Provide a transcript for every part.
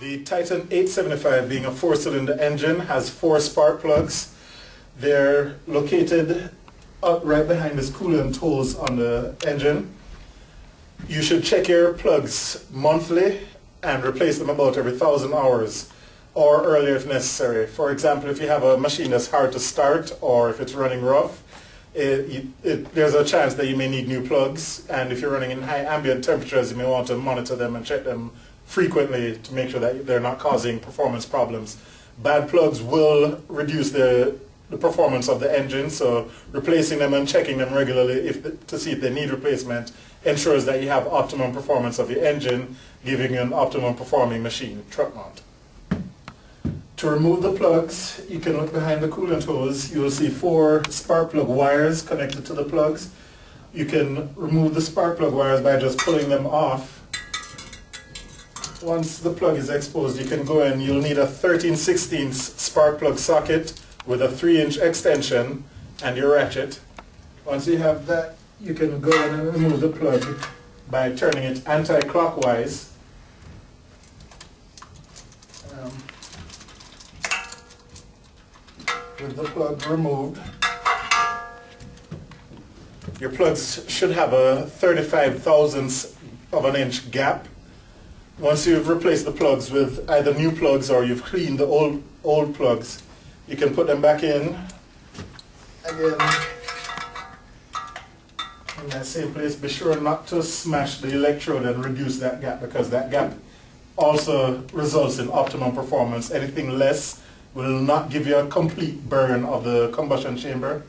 The Titan 875, being a 4-cylinder engine, has 4 spark plugs. They're located right behind this coolant hose on the engine. You should check your plugs monthly and replace them about every 1,000 hours or earlier if necessary. For example, if you have a machine that's hard to start or if it's running rough, there's a chance that you may need new plugs, and if you're running in high ambient temperatures, you may want to monitor them and check them frequently to make sure that they're not causing performance problems. Bad plugs will reduce the performance of the engine, so replacing them and checking them regularly to see if they need replacement ensures that you have optimum performance of your engine, giving you an optimum performing machine, truck mount. To remove the plugs, you can look behind the coolant hose. You will see 4 spark plug wires connected to the plugs. You can remove the spark plug wires by just pulling them off. Once the plug is exposed, you can go in. You'll need a 13/16 spark plug socket with a 3-inch extension and your ratchet. Once you have that, you can go in and remove the plug by turning it anti-clockwise. With the plug removed, your plugs should have a 35 thousandths of an inch gap. Once you've replaced the plugs with either new plugs or you've cleaned the old plugs, you can put them back in again in that same place. Be sure not to smash the electrode and reduce that gap, because that gap also results in optimum performance. Anything less will not give you a complete burn of the combustion chamber.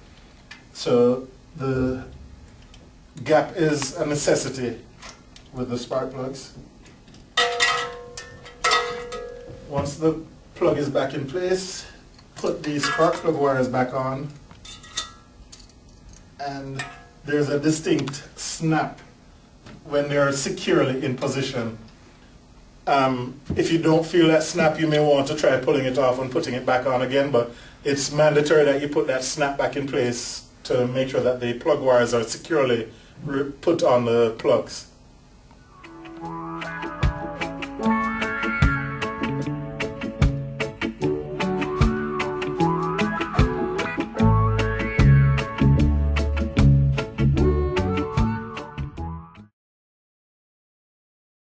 So the gap is a necessity with the spark plugs. Once the plug is back in place, put the spark plug wires back on, and there's a distinct snap when they're securely in position. If you don't feel that snap, you may want to try pulling it off and putting it back on again, but it's mandatory that you put that snap back in place to make sure that the plug wires are securely put on the plugs.